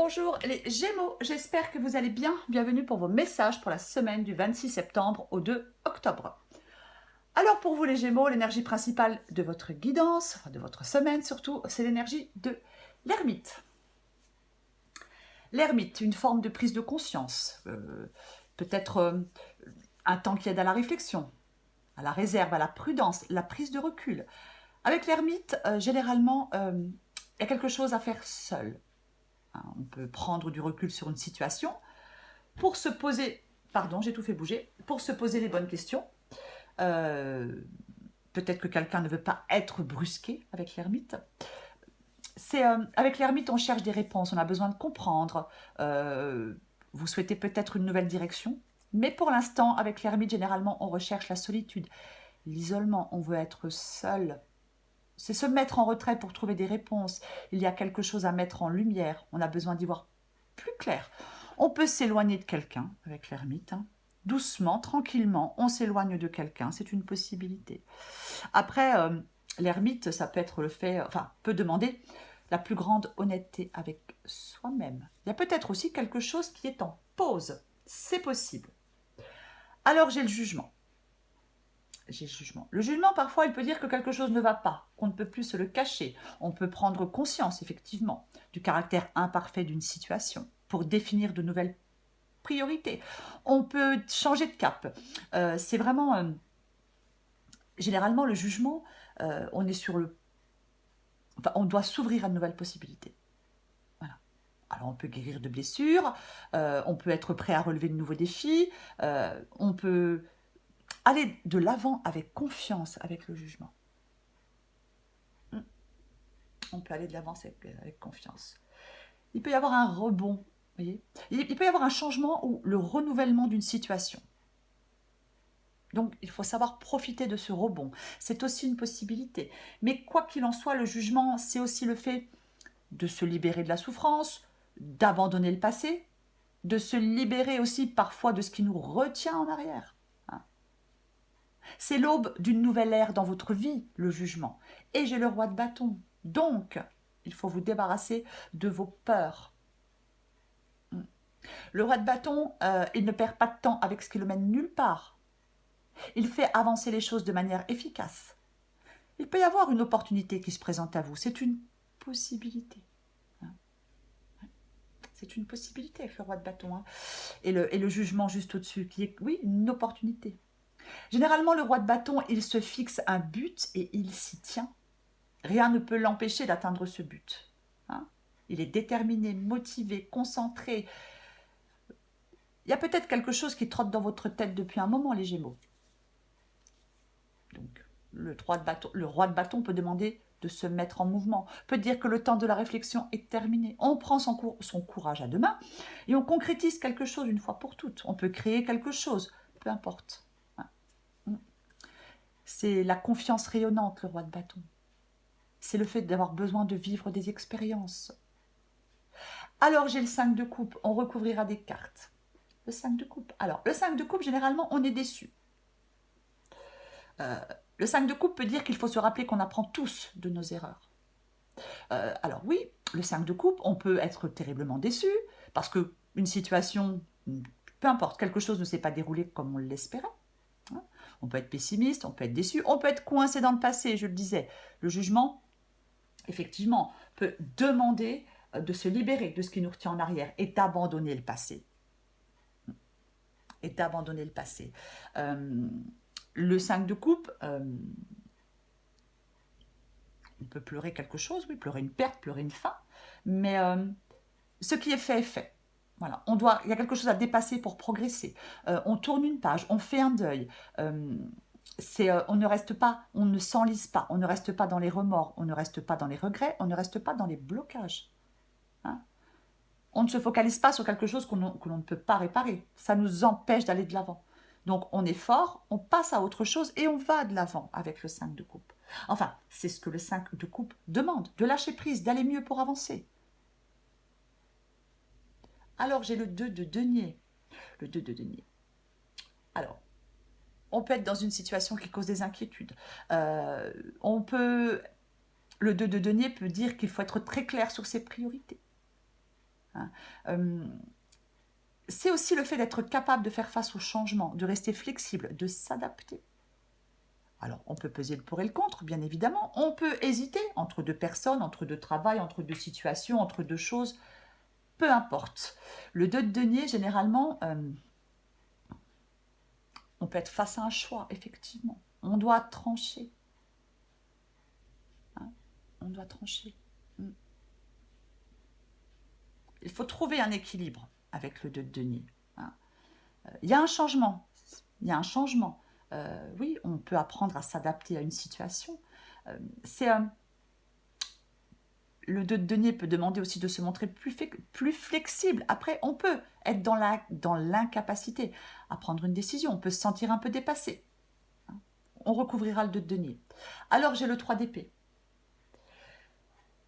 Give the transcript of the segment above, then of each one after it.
Bonjour les Gémeaux, j'espère que vous allez bien. Bienvenue pour vos messages pour la semaine du 26 septembre au 2 octobre. Alors pour vous les Gémeaux, l'énergie principale de votre guidance, enfin de votre semaine surtout, c'est l'énergie de l'ermite. L'ermite, une forme de prise de conscience, peut-être un temps qui aide à la réflexion, à la réserve, à la prudence, la prise de recul. Avec l'ermite, généralement, il y a quelque chose à faire seul. On peut prendre du recul sur une situation pour se poser, pardon, j'ai tout fait bouger, pour se poser les bonnes questions. Euh, Peut-être que quelqu'un ne veut pas être brusqué avec l'ermite. Avec l'ermite, on cherche des réponses, on a besoin de comprendre. Vous souhaitez peut-être une nouvelle direction, mais pour l'instant, avec l'ermite, généralement, on recherche la solitude, l'isolement. On veut être seul. C'est se mettre en retrait pour trouver des réponses. Il y a quelque chose à mettre en lumière. On a besoin d'y voir plus clair. On peut s'éloigner de quelqu'un avec l'ermite. Doucement, tranquillement, on s'éloigne de quelqu'un. C'est une possibilité. Après, l'ermite, ça peut être le fait, enfin, peut demander la plus grande honnêteté avec soi-même. Il y a peut-être aussi quelque chose qui est en pause. C'est possible. Alors j'ai le jugement. J'ai le jugement. Le jugement, parfois, il peut dire que quelque chose ne va pas, qu'on ne peut plus se le cacher. On peut prendre conscience, effectivement, du caractère imparfait d'une situation pour définir de nouvelles priorités. On peut changer de cap. C'est vraiment... généralement, le jugement, on est sur le... Enfin, on doit s'ouvrir à de nouvelles possibilités. Voilà. Alors, on peut guérir de blessures, on peut être prêt à relever de nouveaux défis, on peut aller de l'avant avec confiance avec le jugement. On peut aller de l'avant avec confiance. Il peut y avoir un rebond, vous voyez. Il peut y avoir un changement ou le renouvellement d'une situation. Donc, il faut savoir profiter de ce rebond. C'est aussi une possibilité. Mais quoi qu'il en soit, le jugement, c'est aussi le fait de se libérer de la souffrance, d'abandonner le passé, de se libérer aussi parfois de ce qui nous retient en arrière. C'est l'aube d'une nouvelle ère dans votre vie, le jugement. Et j'ai le roi de bâton. Donc, il faut vous débarrasser de vos peurs. Le roi de bâton, il ne perd pas de temps avec ce qui le mène nulle part. Il fait avancer les choses de manière efficace. Il peut y avoir une opportunité qui se présente à vous. C'est une possibilité. C'est une possibilité avec le roi de bâton. Et le jugement juste au-dessus, qui est, oui, une opportunité. Généralement, le roi de bâton, il se fixe un but et il s'y tient. Rien ne peut l'empêcher d'atteindre ce but. Il est déterminé, motivé, concentré. Il y a peut-être quelque chose qui trotte dans votre tête depuis un moment, les Gémeaux. Donc, le roi de bâton peut demander de se mettre en mouvement, peut dire que le temps de la réflexion est terminé. On prend son courage à deux mains et on concrétise quelque chose une fois pour toutes. On peut créer quelque chose, peu importe. C'est la confiance rayonnante, le roi de bâton. C'est le fait d'avoir besoin de vivre des expériences. Alors j'ai le 5 de coupe, on recouvrira des cartes. Le 5 de coupe. Alors, le 5 de coupe, généralement, on est déçu. Le 5 de coupe peut dire qu'il faut se rappeler qu'on apprend tous de nos erreurs. Alors oui, le 5 de coupe, on peut être terriblement déçu, parce qu'une situation, peu importe, quelque chose ne s'est pas déroulé comme on l'espérait. On peut être pessimiste, on peut être déçu, on peut être coincé dans le passé, je le disais. Le jugement, effectivement, peut demander de se libérer de ce qui nous retient en arrière et d'abandonner le passé. Le 5 de coupe, on peut pleurer quelque chose, oui, pleurer une perte, pleurer une fin, mais ce qui est fait est fait. Voilà, il y a quelque chose à dépasser pour progresser. On tourne une page, on fait un deuil. On ne reste pas, on ne s'enlise pas, on ne reste pas dans les remords, on ne reste pas dans les regrets, on ne reste pas dans les blocages. On ne se focalise pas sur quelque chose que l'on ne peut pas réparer. Ça nous empêche d'aller de l'avant. Donc on est fort, on passe à autre chose et on va de l'avant avec le 5 de coupe. Enfin, c'est ce que le 5 de coupe demande, de lâcher prise, d'aller mieux pour avancer. Alors j'ai le 2 de denier. Le 2 de denier. Alors, on peut être dans une situation qui cause des inquiétudes. Le 2 de denier peut dire qu'il faut être très clair sur ses priorités. Hein. C'est aussi le fait d'être capable de faire face au changement, de rester flexible, de s'adapter. Alors, on peut peser le pour et le contre, bien évidemment. On peut hésiter entre deux personnes, entre deux travails, entre deux situations, entre deux choses. Peu importe. Le 2 de denier, généralement, on peut être face à un choix, effectivement. On doit trancher. Hein. On doit trancher. Mm. Il faut trouver un équilibre avec le 2 de denier. Hein. Il y a un changement. Il y a un changement. Oui, on peut apprendre à s'adapter à une situation. C'est le 2 de denier peut demander aussi de se montrer plus flexible. Après, on peut être dans l'incapacité à prendre une décision. On peut se sentir un peu dépassé. On recouvrira le 2 de denier. Alors, j'ai le 3 d'épée.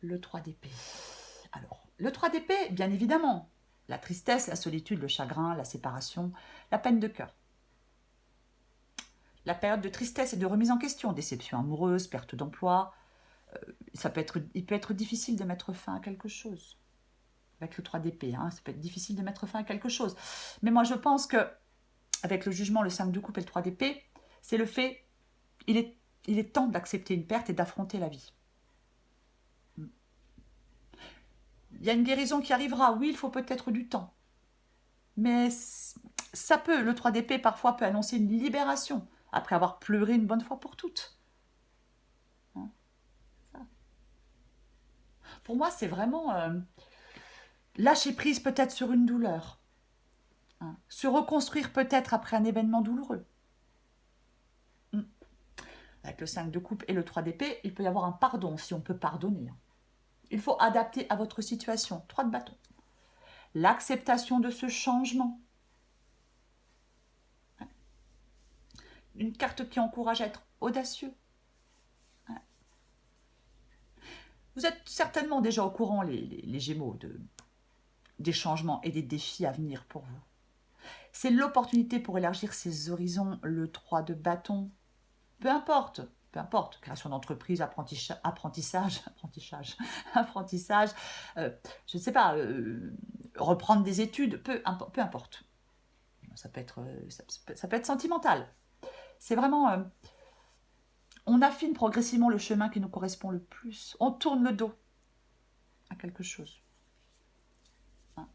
Le 3 d'épée. Alors, le 3 d'épée, bien évidemment, la tristesse, la solitude, le chagrin, la séparation, la peine de cœur. La période de tristesse et de remise en question, déception amoureuse, perte d'emploi, il peut être difficile de mettre fin à quelque chose. Avec le 3 d'épée, hein, ça peut être difficile de mettre fin à quelque chose. Mais moi, je pense que avec le jugement, le 5 de coupe et le 3 d'épée, c'est le fait, il est temps d'accepter une perte et d'affronter la vie. Il y a une guérison qui arrivera, oui, il faut peut-être du temps. Mais ça peut, le 3 d'épée parfois peut annoncer une libération, après avoir pleuré une bonne fois pour toutes. Hein, ça. Pour moi, c'est vraiment lâcher prise peut-être sur une douleur. Hein, se reconstruire peut-être après un événement douloureux. Avec le 5 de coupe et le 3 d'épée, il peut y avoir un pardon si on peut pardonner. Il faut adapter à votre situation. 3 de bâton. L'acceptation de ce changement. Une carte qui encourage à être audacieux. Vous êtes certainement déjà au courant, les Gémeaux, des changements et des défis à venir pour vous. C'est l'opportunité pour élargir ses horizons, le 3 de bâton. Peu importe, création d'entreprise, apprentissage, je ne sais pas, reprendre des études, peu importe. Ça peut être sentimental. C'est vraiment, on affine progressivement le chemin qui nous correspond le plus. On tourne le dos à quelque chose. Hein.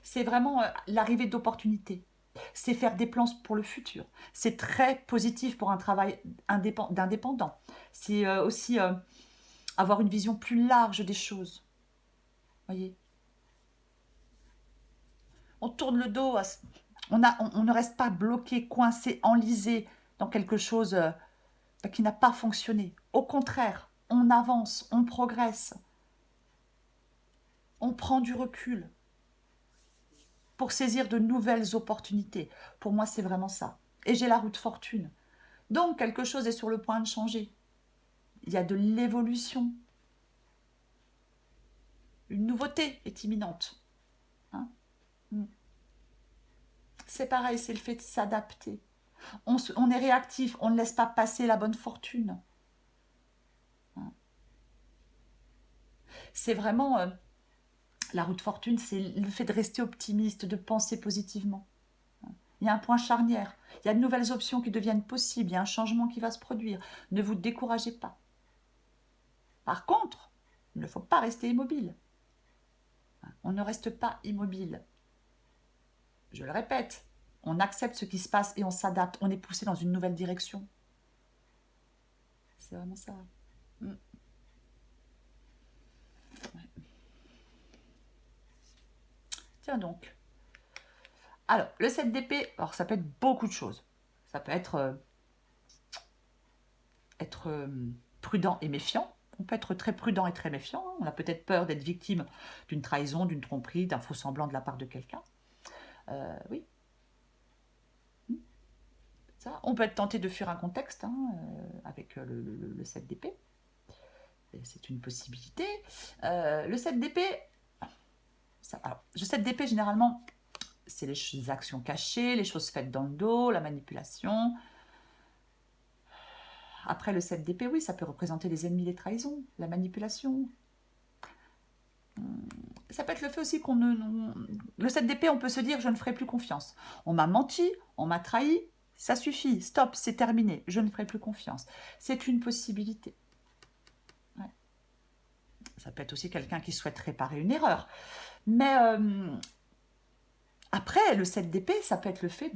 C'est vraiment l'arrivée d'opportunités. C'est faire des plans pour le futur. C'est très positif pour un travail d'indépendant. C'est aussi avoir une vision plus large des choses. Voyez, on tourne le dos, on ne reste pas bloqué, coincé, enlisé dans quelque chose qui n'a pas fonctionné. Au contraire, on avance, on progresse, on prend du recul pour saisir de nouvelles opportunités. Pour moi, c'est vraiment ça. Et j'ai la roue de fortune. Donc, quelque chose est sur le point de changer. Il y a de l'évolution. Une nouveauté est imminente. Hein. C'est pareil, c'est le fait de s'adapter. On est réactif, on ne laisse pas passer la bonne fortune. Hein. C'est vraiment la roue de fortune, c'est le fait de rester optimiste, de penser positivement. Il y a un point charnière, il y a de nouvelles options qui deviennent possibles, il y a un changement qui va se produire. Ne vous découragez pas. Par contre, il ne faut pas rester immobile. On ne reste pas immobile. Je le répète, on accepte ce qui se passe et on s'adapte. On est poussé dans une nouvelle direction. C'est vraiment ça. Mm. Ouais. Tiens donc. Alors, le 7 d'épée, alors ça peut être beaucoup de choses. Ça peut être prudent et méfiant. On peut être très prudent et très méfiant. On a peut-être peur d'être victime d'une trahison, d'une tromperie, d'un faux semblant de la part de quelqu'un. Oui. Ça. On peut être tenté de fuir un contexte avec le 7 d'épée. C'est une possibilité. Le 7 d'épée, le 7 d'épée, généralement, c'est les actions cachées, les choses faites dans le dos, la manipulation. Après, le 7 d'épée, oui, ça peut représenter les ennemis, les trahisons, la manipulation. ça peut être le fait aussi qu'on ne... Le 7 d'épée, on peut se dire, je ne ferai plus confiance. On m'a menti, on m'a trahi, ça suffit, stop, c'est terminé, je ne ferai plus confiance. C'est une possibilité. Ouais. Ça peut être aussi quelqu'un qui souhaite réparer une erreur. Mais après, le 7 d'épée, ça peut être le fait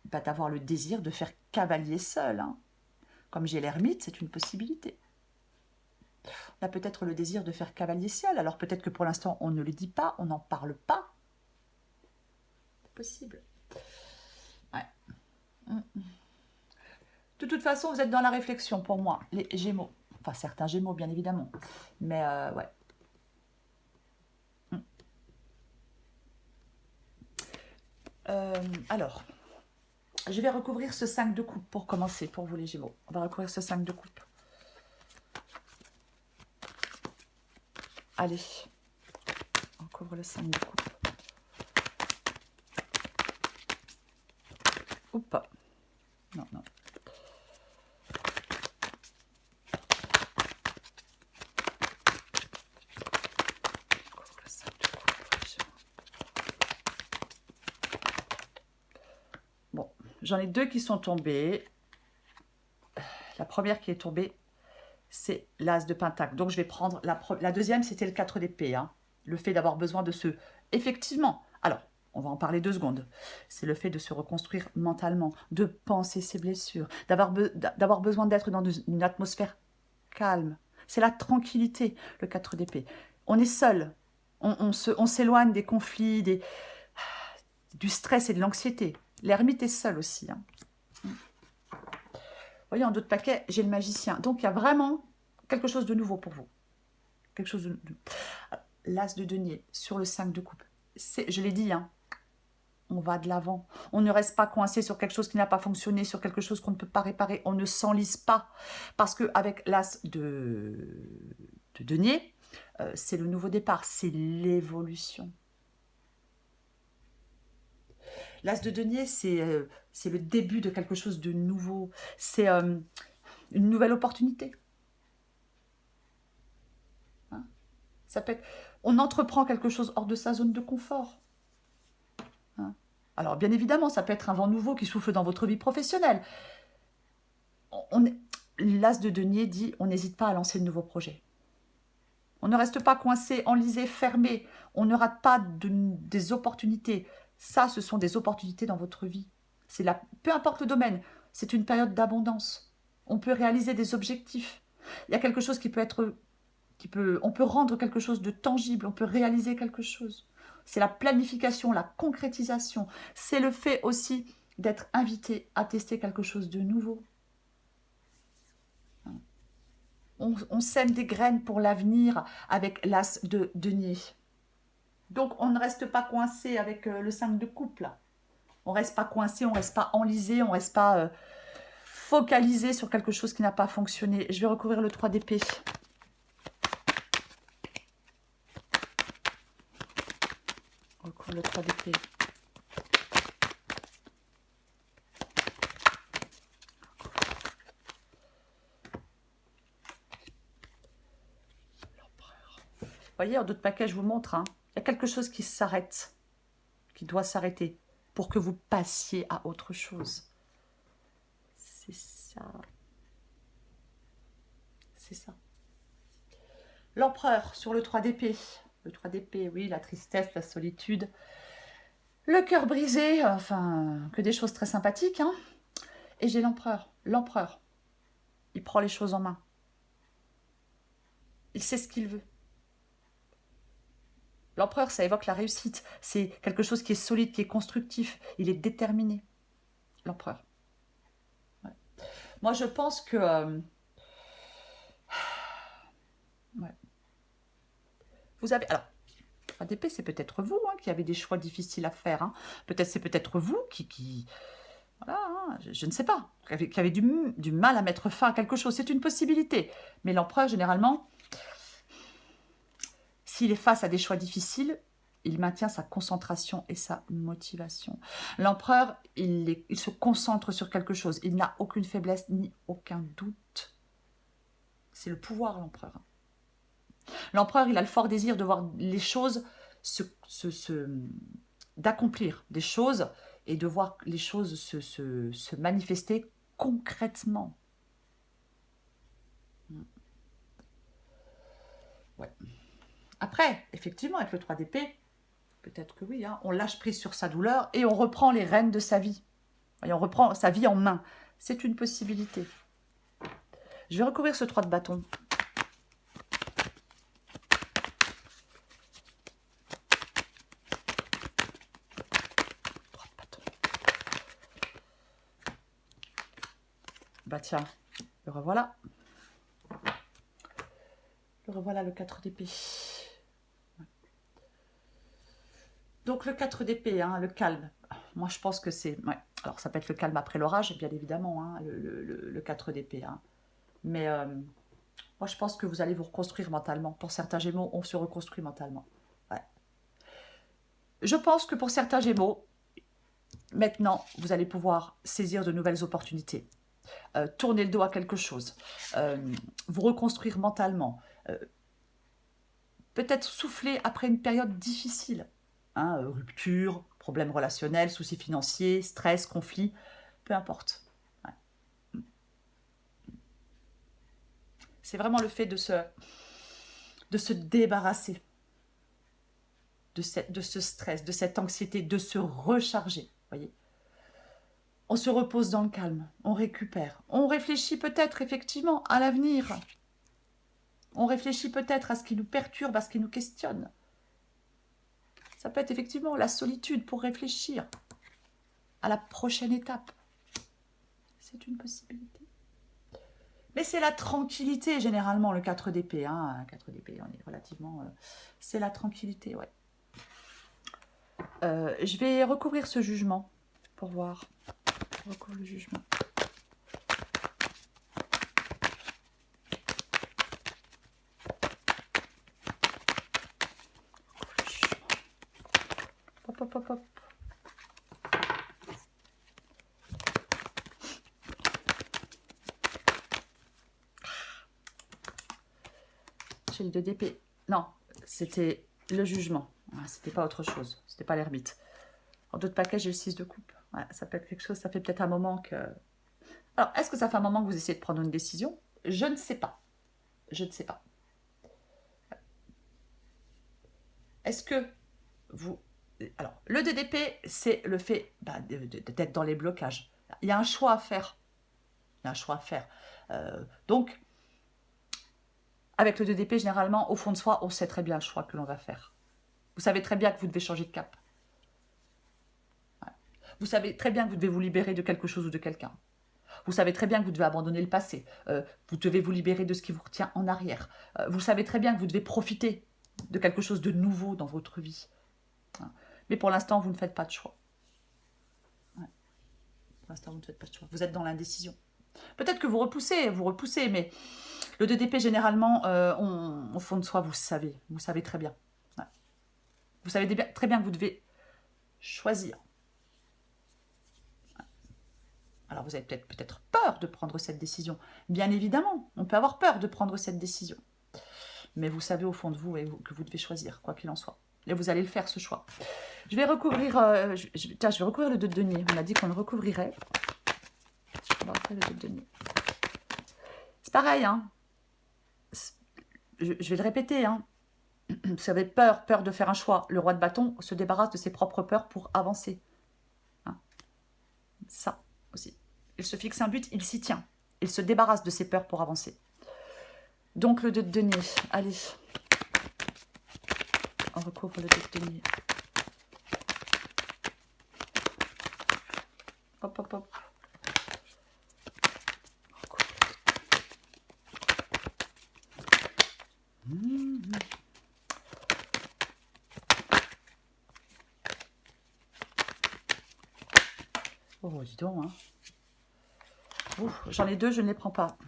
d'avoir le désir de faire cavalier seul. Hein. Comme j'ai l'ermite, c'est une possibilité. On a peut-être le désir de faire cavalier seul, alors peut-être que pour l'instant, on ne le dit pas, on n'en parle pas. C'est possible. Ouais. De toute façon, vous êtes dans la réflexion pour moi, les Gémeaux. Enfin, certains Gémeaux, bien évidemment. Mais ouais. Alors, je vais recouvrir ce 5 de coupe pour commencer, pour vous les Gémeaux. On va recouvrir ce 5 de coupe. Allez, on couvre le 5 de coupe. Ou pas. Non, non. Bon, j'en ai deux qui sont tombés. La première qui est tombée, c'est l'As de Pentacle. Donc, je vais prendre la deuxième, c'était le 4 d'épée. Hein. Le fait d'avoir besoin de se... Effectivement, alors, on va en parler 2 secondes. C'est le fait de se reconstruire mentalement, de penser ses blessures, d'avoir besoin d'être dans une atmosphère calme. C'est la tranquillité, le 4 d'épée. On est seul. On s'éloigne des conflits, du stress et de l'anxiété. L'ermite est seul aussi. Hein. Vous voyez, en d'autres paquets, j'ai le magicien. Donc, il y a vraiment quelque chose de nouveau pour vous. Quelque chose de... L'As de denier sur le 5 de coupe. Je l'ai dit, hein, on va de l'avant. On ne reste pas coincé sur quelque chose qui n'a pas fonctionné, sur quelque chose qu'on ne peut pas réparer. On ne s'enlise pas. Parce qu'avec l'As de denier, c'est le nouveau départ, c'est l'évolution. L'As de denier, c'est le début de quelque chose de nouveau. C'est une nouvelle opportunité. Hein? Ça peut être, on entreprend quelque chose hors de sa zone de confort. Hein? Alors, bien évidemment, ça peut être un vent nouveau qui souffle dans votre vie professionnelle. L'As de denier dit, on n'hésite pas à lancer de nouveaux projets. On ne reste pas coincé, enlisé, fermé. On ne rate pas des opportunités. Ça, ce sont des opportunités dans votre vie. Peu importe le domaine, c'est une période d'abondance. On peut réaliser des objectifs. Il y a quelque chose qui peut être... on peut rendre quelque chose de tangible, on peut réaliser quelque chose. C'est la planification, la concrétisation. C'est le fait aussi d'être invité à tester quelque chose de nouveau. On sème des graines pour l'avenir avec l'As de denier. Donc, on ne reste pas coincé avec le 5 de coupe, là. On ne reste pas coincé, on ne reste pas enlisé, on ne reste pas focalisé sur quelque chose qui n'a pas fonctionné. Je vais recouvrir le 3 d'épée. On recouvre le 3 d'épée. Vous voyez, en d'autres paquets, je vous montre, hein, il y a quelque chose qui s'arrête, qui doit s'arrêter pour que vous passiez à autre chose. C'est ça. C'est ça. L'empereur sur le 3 d'épée. Le 3 d'épée, oui, la tristesse, la solitude. Le cœur brisé, enfin, que des choses très sympathiques. Hein. Et j'ai l'empereur. L'empereur, il prend les choses en main. Il sait ce qu'il veut. L'empereur, ça évoque la réussite. C'est quelque chose qui est solide, qui est constructif. Il est déterminé. L'empereur. Ouais. Moi, je pense que... ouais. Vous avez... Alors, ADP, c'est peut-être vous hein, qui avez des choix difficiles à faire. Hein. C'est peut-être vous qui voilà, hein, je ne sais pas, qui avez du mal à mettre fin à quelque chose. C'est une possibilité. Mais l'empereur, généralement, s'il est face à des choix difficiles, il maintient sa concentration et sa motivation. L'empereur, il se concentre sur quelque chose. Il n'a aucune faiblesse ni aucun doute. C'est le pouvoir, l'empereur. L'empereur, il a le fort désir de voir les choses d'accomplir des choses et de voir les choses se manifester concrètement. Ouais. Après, effectivement, avec le 3 d'épée, peut-être que oui, hein, on lâche prise sur sa douleur et on reprend les rênes de sa vie. Et on reprend sa vie en main. C'est une possibilité. Je vais recouvrir ce 3 de bâton. 3 de bâton. Bah tiens, le revoilà. Le revoilà, le 4 d'épée. Donc le 4 d'épée, hein, le calme. Moi je pense que c'est... Ouais. Alors ça peut être le calme après l'orage, bien évidemment, hein, le 4 d'épée. Hein. Mais moi je pense que vous allez vous reconstruire mentalement. Pour certains Gémeaux, on se reconstruit mentalement. Ouais. Je pense que pour certains Gémeaux, maintenant, vous allez pouvoir saisir de nouvelles opportunités. Tourner le dos à quelque chose. Vous reconstruire mentalement. Peut-être souffler après une période difficile. Hein, rupture, problèmes relationnels, soucis financiers, stress, conflits, peu importe. Ouais. C'est vraiment le fait de se débarrasser de ce stress, de cette anxiété, de se recharger. Voyez, on se repose dans le calme, on récupère, on réfléchit peut-être effectivement à l'avenir. On réfléchit peut-être à ce qui nous perturbe, à ce qui nous questionne. Ça peut être effectivement la solitude pour réfléchir à la prochaine étape. C'est une possibilité. Mais c'est la tranquillité, généralement, le 4 d'épée. Hein. 4 d'épée, on est relativement... c'est la tranquillité, ouais. Je vais recouvrir ce jugement pour voir. Je recouvre le jugement. Hop, hop, hop, hop. J'ai le 2 d'épée. Non, c'était le jugement. C'était pas autre chose. C'était pas l'ermite. En d'autres paquets, j'ai le 6 de coupe. Ouais, ça peut être quelque chose, ça fait peut-être un moment que... Alors, est-ce que ça fait un moment que vous essayez de prendre une décision? Je ne sais pas. Je ne sais pas. Est-ce que vous... Alors, le 2 d'épée, c'est le fait d'être dans les blocages. Il y a un choix à faire. Il y a un choix à faire. Donc, avec le 2 d'épée, généralement, au fond de soi, on sait très bien le choix que l'on va faire. Vous savez très bien que vous devez changer de cap. Ouais. Vous savez très bien que vous devez vous libérer de quelque chose ou de quelqu'un. Vous savez très bien que vous devez abandonner le passé. Vous devez vous libérer de ce qui vous retient en arrière. Vous savez très bien que vous devez profiter de quelque chose de nouveau dans votre vie. Mais pour l'instant, vous ne faites pas de choix. Ouais. Pour l'instant, vous ne faites pas de choix. Vous êtes dans l'indécision. Peut-être que vous repoussez, mais le 2 d'épée, généralement, au fond de soi, vous savez très bien. Ouais. Vous savez très bien que vous devez choisir. Ouais. Alors, vous avez peut-être peur de prendre cette décision. Bien évidemment, on peut avoir peur de prendre cette décision. Mais vous savez au fond de vous que vous devez choisir, quoi qu'il en soit. Et vous allez le faire, ce choix. Je vais recouvrir, je vais recouvrir le 2 de denier. On a dit qu'on le recouvrirait. On va recouvrir le 2 de denier. C'est pareil, hein. Je vais le répéter, hein. Vous avez peur de faire un choix. Le roi de bâton se débarrasse de ses propres peurs pour avancer. Hein. Ça aussi. Il se fixe un but, il s'y tient. Il se débarrasse de ses peurs pour avancer. Donc le 2 de denier. Allez. On recouvre le 2 de denier. Hop, hop, hop. Oh, dis donc, hein. J'en ai 2, je ne les prends pas.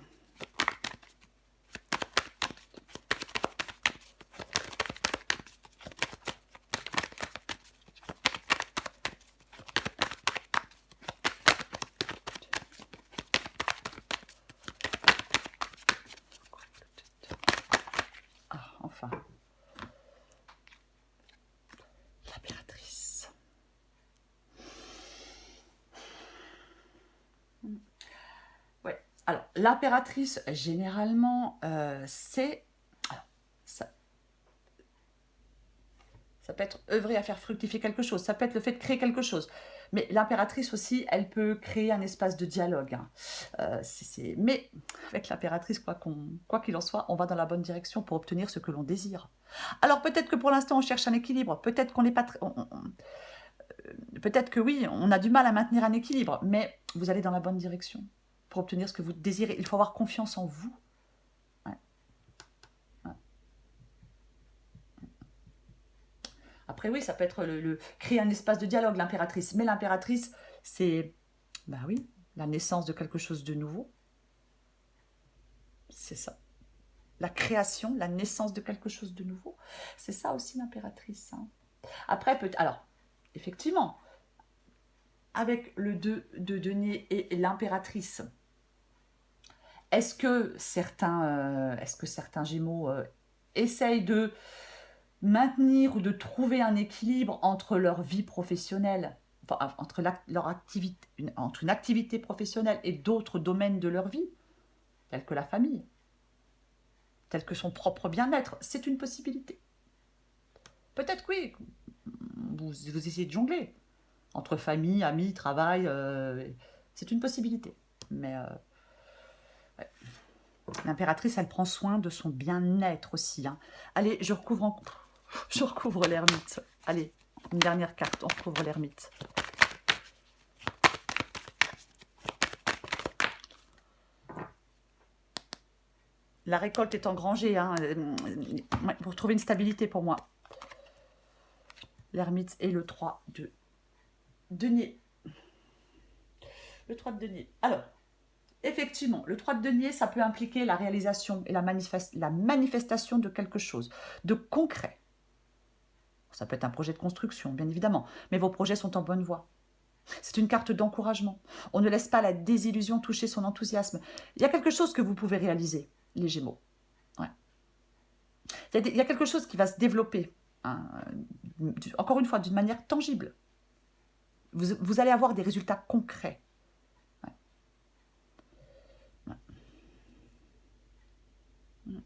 Alors, l'impératrice, généralement, c'est... alors, ça, ça peut être œuvrer à faire fructifier quelque chose, ça peut être le fait de créer quelque chose. Mais l'impératrice aussi, elle peut créer un espace de dialogue, hein. Mais avec l'impératrice, quoi qu'il en soit, on va dans la bonne direction pour obtenir ce que l'on désire. Alors peut-être que pour l'instant, on cherche un équilibre, peut-être qu'on n'est pas... peut-être que oui, on a du mal à maintenir un équilibre, mais vous allez dans la bonne direction pour obtenir ce que vous désirez. Il faut avoir confiance en vous. Ouais, ouais. Après oui, ça peut être créer un espace de dialogue, l'impératrice. Mais l'impératrice, c'est, bah oui, la naissance de quelque chose de nouveau. C'est ça. La création, la naissance de quelque chose de nouveau. C'est ça aussi l'impératrice, hein. Après, alors, effectivement, avec le 2 de denier et l'impératrice, est-ce que certains Gémeaux essayent de maintenir ou de trouver un équilibre entre leur vie professionnelle, enfin, entre une activité professionnelle et d'autres domaines de leur vie, tels que la famille, tels que son propre bien-être? C'est une possibilité. Peut-être que oui, vous essayez de jongler entre famille, amis, travail, c'est une possibilité. Mais ouais. L'impératrice, elle prend soin de son bien-être aussi, hein. Allez, je recouvre l'ermite. Allez, une dernière carte, on recouvre l'ermite. La récolte est engrangée, hein. Pour trouver une stabilité pour moi. L'ermite et le 3 de denier. Le 3 de denier. Alors, effectivement, le 3 de denier, ça peut impliquer la réalisation et la manifestation de quelque chose, de concret. Ça peut être un projet de construction, bien évidemment, mais vos projets sont en bonne voie. C'est une carte d'encouragement. On ne laisse pas la désillusion toucher son enthousiasme. Il y a quelque chose que vous pouvez réaliser, les Gémeaux. Ouais. Il y a quelque chose qui va se développer, hein, encore une fois, d'une manière tangible. Vous allez avoir des résultats concrets. Ouais. Ouais.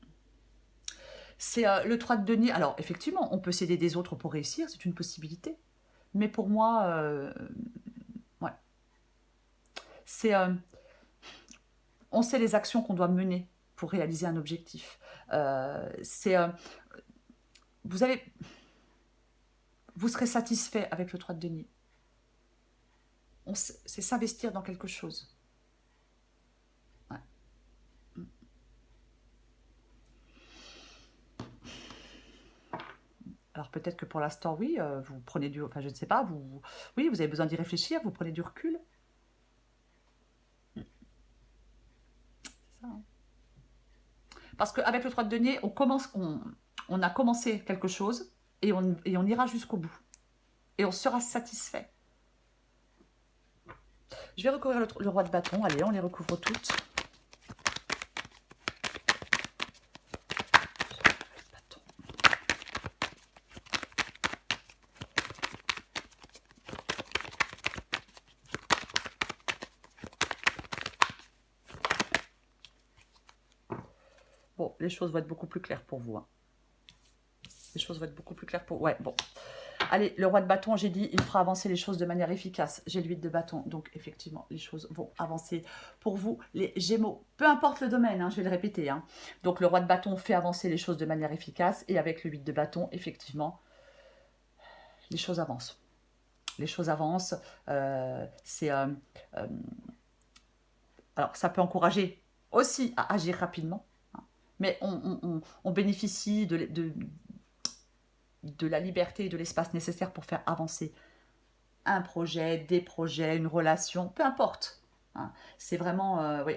C'est le 3 de denier. Alors, effectivement, on peut s'aider des autres pour réussir, c'est une possibilité. Mais pour moi, ouais, c'est... on sait les actions qu'on doit mener pour réaliser un objectif. C'est... vous serez satisfait avec le 3 de denier. C'est s'investir dans quelque chose. Ouais. Alors peut-être que pour l'instant, oui, vous prenez du... Enfin, je ne sais pas, oui, vous avez besoin d'y réfléchir, vous prenez du recul. C'est ça, hein. Parce qu'avec le 3 de denier, on a commencé quelque chose et on ira jusqu'au bout. Et on sera satisfait. Je vais recouvrir le roi de bâton. Allez, on les recouvre toutes. Bon, les choses vont être beaucoup plus claires pour vous, hein. Les choses vont être beaucoup plus claires pour... Ouais, bon. Allez, le roi de bâton, j'ai dit, il fera avancer les choses de manière efficace. J'ai le 8 de bâton, donc effectivement, les choses vont avancer pour vous, les Gémeaux. Peu importe le domaine, hein, je vais le répéter, hein. Donc le roi de bâton fait avancer les choses de manière efficace, et avec le 8 de bâton, effectivement, les choses avancent. Les choses avancent. Alors, ça peut encourager aussi à agir rapidement, hein, mais on bénéficie de la liberté et de l'espace nécessaire pour faire avancer un projet, des projets, une relation, peu importe, hein. C'est vraiment, oui,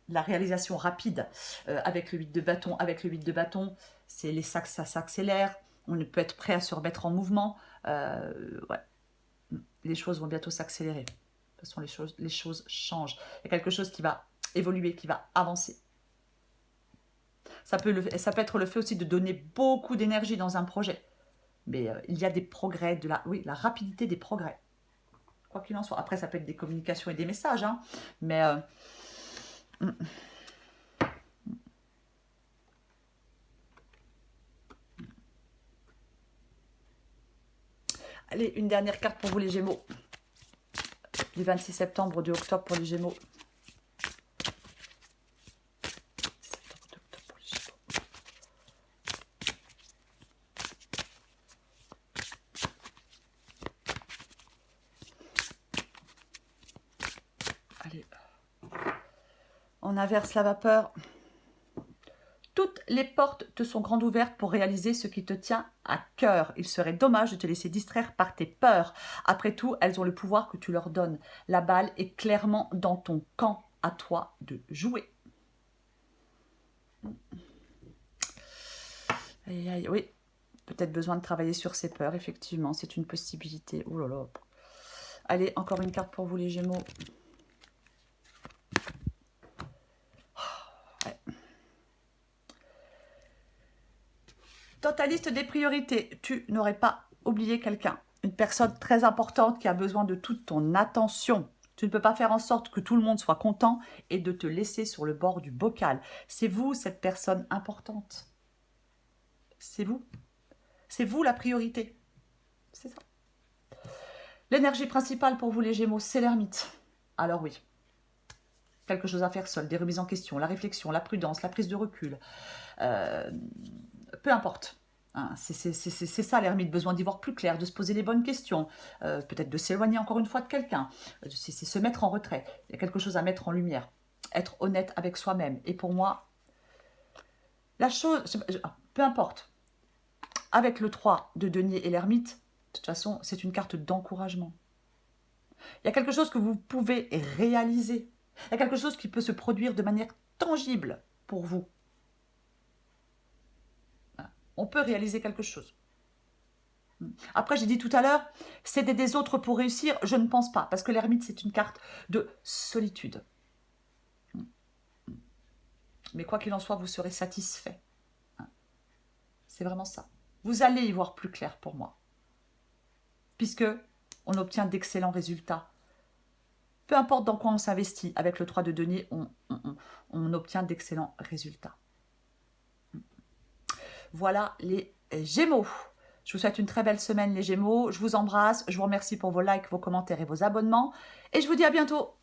la réalisation rapide avec le 8 de bâton. Avec le 8 de bâton, ça s'accélère, on peut être prêt à se remettre en mouvement. Ouais. Les choses vont bientôt s'accélérer. De toute façon, les choses changent. Il y a quelque chose qui va évoluer, qui va avancer. Ça peut être le fait aussi de donner beaucoup d'énergie dans un projet. Mais il y a des progrès, la rapidité des progrès. Quoi qu'il en soit. Après, ça peut être des communications et des messages, hein, mais Allez, une dernière carte pour vous les Gémeaux. Du 26 septembre au 2 octobre pour les Gémeaux. Allez. On inverse la vapeur. Toutes les portes te sont grandes ouvertes pour réaliser ce qui te tient à cœur. Il serait dommage de te laisser distraire par tes peurs. Après tout, elles ont le pouvoir que tu leur donnes. La balle est clairement dans ton camp. À toi de jouer. Aïe, aïe, oui. Peut-être besoin de travailler sur ses peurs, effectivement. C'est une possibilité. Ouh là là. Allez, encore une carte pour vous les Gémeaux. Ouais. Dans ta liste des priorités, tu n'aurais pas oublié quelqu'un. Une personne très importante qui a besoin de toute ton attention. Tu ne peux pas faire en sorte que tout le monde soit content et de te laisser sur le bord du bocal. C'est vous, cette personne importante. C'est vous. C'est vous la priorité. C'est ça. L'énergie principale pour vous les Gémeaux, c'est l'ermite. Alors oui, quelque chose à faire seul, des remises en question, la réflexion, la prudence, la prise de recul. Peu importe. Hein, c'est ça l'ermite, besoin d'y voir plus clair, de se poser les bonnes questions, peut-être de s'éloigner encore une fois de quelqu'un, c'est se mettre en retrait. Il y a quelque chose à mettre en lumière, être honnête avec soi-même. Et pour moi, la chose, peu importe, avec le 3 de denier et l'ermite, de toute façon, c'est une carte d'encouragement. Il y a quelque chose que vous pouvez réaliser. Il y a quelque chose qui peut se produire de manière tangible pour vous. On peut réaliser quelque chose. Après, j'ai dit tout à l'heure, s'aider des autres pour réussir, je ne pense pas, parce que l'ermite, c'est une carte de solitude. Mais quoi qu'il en soit, vous serez satisfait. C'est vraiment ça. Vous allez y voir plus clair pour moi. Puisque on obtient d'excellents résultats. Peu importe dans quoi on s'investit, avec le 3 de denier, on obtient d'excellents résultats. Voilà les Gémeaux. Je vous souhaite une très belle semaine les Gémeaux. Je vous embrasse. Je vous remercie pour vos likes, vos commentaires et vos abonnements. Et je vous dis à bientôt.